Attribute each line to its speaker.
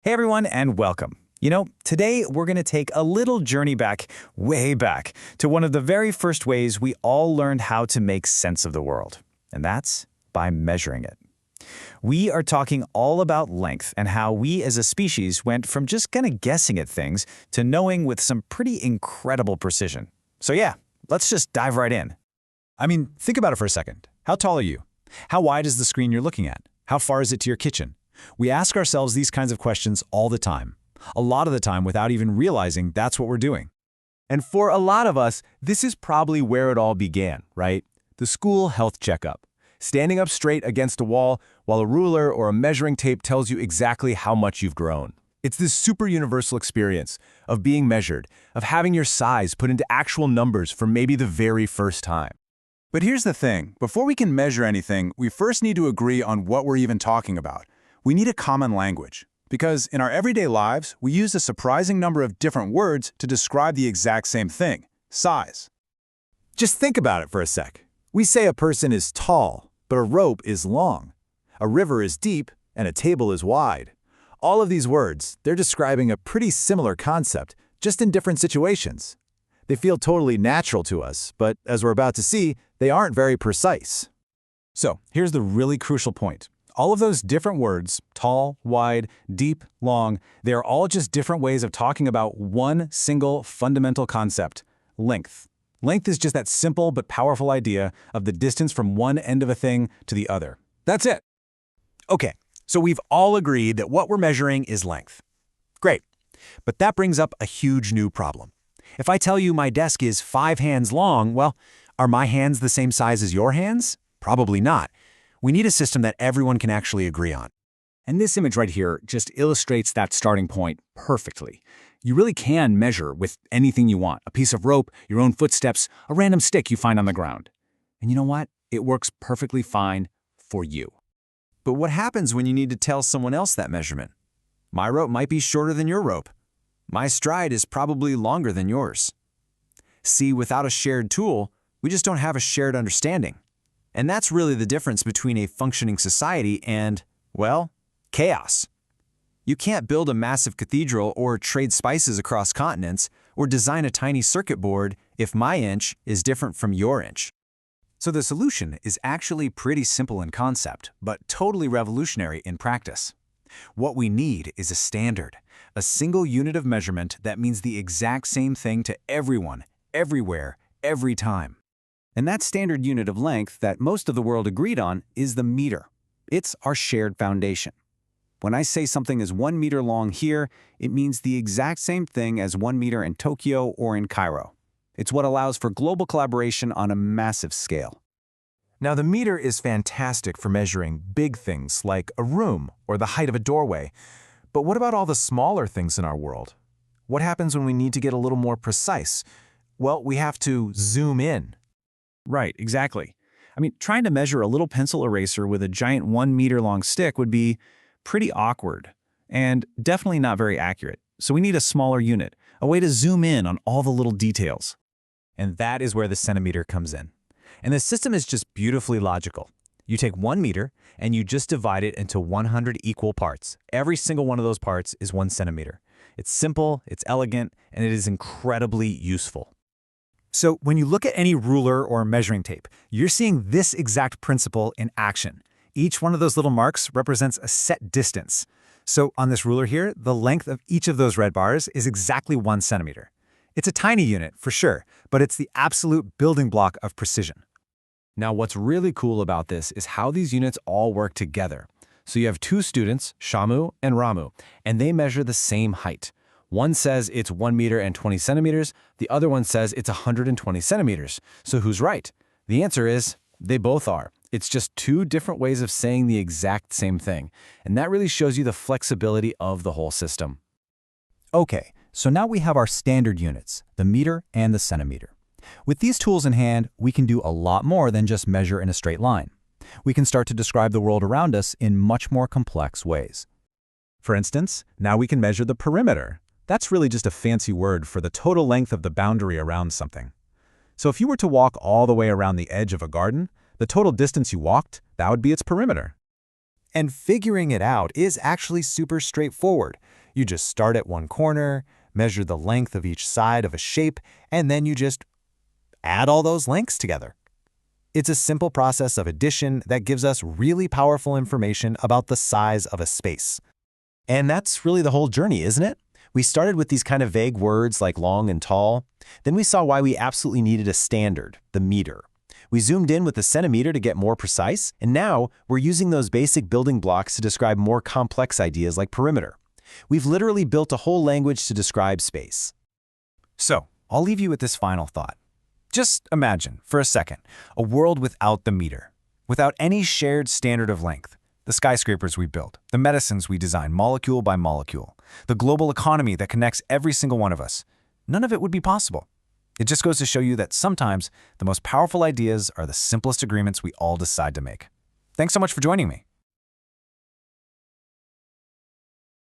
Speaker 1: Hey everyone, and welcome. Today we're going to take a little journey back, way back, to one of the very first ways we all learned how to make sense of the world, and that's by measuring it. We are talking all about length and how we as a species went from just kind of guessing at things to knowing with some pretty incredible precision. So yeah, let's just dive right in.
Speaker 2: Think about it for a second. How tall are you? How wide is the screen you're looking at? How far is it to your kitchen? We ask ourselves these kinds of questions all the time, a lot of the time without even realizing that's what we're doing. And for a lot of us, this is probably where it all began, right? The school health checkup. Standing up straight against a wall while a ruler or a measuring tape tells you exactly how much you've grown. It's this super universal experience of being measured, of having your size put into actual numbers for maybe the very first time.
Speaker 3: But here's the thing, before we can measure anything, we first need to agree on what we're even talking about. We need a common language, because in our everyday lives, we use a surprising number of different words to describe the exact same thing, size.
Speaker 2: Just think about it for a sec. We say a person is tall, but a rope is long. A river is deep, and a table is wide. All of these words, they're describing a pretty similar concept, just in different situations. They feel totally natural to us, but as we're about to see, they aren't very precise.
Speaker 3: So, here's the really crucial point. All of those different words, tall, wide, deep, long, they are all just different ways of talking about one single fundamental concept, length. Length is just that simple but powerful idea of the distance from one end of a thing to the other. That's it.
Speaker 2: Okay, so we've all agreed that what we're measuring is length. Great, but that brings up a huge new problem. If I tell you my desk is 5 hands long, well, are my hands the same size as your hands? Probably not. We need a system that everyone can actually agree on.
Speaker 1: And this image right here just illustrates that starting point perfectly. You really can measure with anything you want, a piece of rope, your own footsteps, a random stick you find on the ground. And you know what? It works perfectly fine for you.
Speaker 2: But what happens when you need to tell someone else that measurement? My rope might be shorter than your rope. My stride is probably longer than yours. See, without a shared tool, we just don't have a shared understanding. And that's really the difference between a functioning society and, well, chaos. You can't build a massive cathedral or trade spices across continents or design a tiny circuit board if my inch is different from your inch.
Speaker 1: So the solution is actually pretty simple in concept, but totally revolutionary in practice. What we need is a standard, a single unit of measurement that means the exact same thing to everyone, everywhere, every time. And that standard unit of length that most of the world agreed on is the meter. It's our shared foundation. When I say something is 1 meter long here, it means the exact same thing as 1 meter in Tokyo or in Cairo. It's what allows for global collaboration on a massive scale.
Speaker 2: Now, the meter is fantastic for measuring big things like a room or the height of a doorway. But what about all the smaller things in our world? What happens when we need to get a little more precise? Well, we have to zoom in.
Speaker 1: Right, exactly. Trying to measure a little pencil eraser with a giant 1 meter long stick would be pretty awkward and definitely not very accurate. So we need a smaller unit, a way to zoom in on all the little details.
Speaker 2: And that is where the centimeter comes in. And the system is just beautifully logical. You take 1 meter and you just divide it into 100 equal parts. Every single one of those parts is 1 centimeter. It's simple, it's elegant, and it is incredibly useful.
Speaker 4: So when you look at any ruler or measuring tape, you're seeing this exact principle in action. Each one of those little marks represents a set distance. So on this ruler here, the length of each of those red bars is exactly 1 centimeter. It's a tiny unit, for sure, but it's the absolute building block of precision.
Speaker 2: Now, what's really cool about this is how these units all work together. So you have 2 students, Shamu and Ramu, and they measure the same height. One says it's 1 meter and 20 centimeters, the other one says it's 120 centimeters. So who's right? The answer is they both are. It's just 2 different ways of saying the exact same thing, and that really shows you the flexibility of the whole system.
Speaker 4: Okay, so now we have our standard units, the meter and the centimeter. With these tools in hand, we can do a lot more than just measure in a straight line. We can start to describe the world around us in much more complex ways.
Speaker 5: For instance, now we can measure the perimeter. That's really just a fancy word for the total length of the boundary around something. So if you were to walk all the way around the edge of a garden, the total distance you walked, that would be its perimeter.
Speaker 2: And figuring it out is actually super straightforward. You just start at one corner, measure the length of each side of a shape, and then you just add all those lengths together. It's a simple process of addition that gives us really powerful information about the size of a space.
Speaker 5: And that's really the whole journey, isn't it? We started with these kind of vague words like long and tall. Then we saw why we absolutely needed a standard, the meter. We zoomed in with the centimeter to get more precise, and now we're using those basic building blocks to describe more complex ideas like perimeter. We've literally built a whole language to describe space.
Speaker 2: So, I'll leave you with this final thought. Just imagine, for a second, a world without the meter, without any shared standard of length. The skyscrapers we build, the medicines we design molecule by molecule, the global economy that connects every single one of us. None of it would be possible. It just goes to show you that sometimes the most powerful ideas are the simplest agreements we all decide to make. Thanks so much for joining me.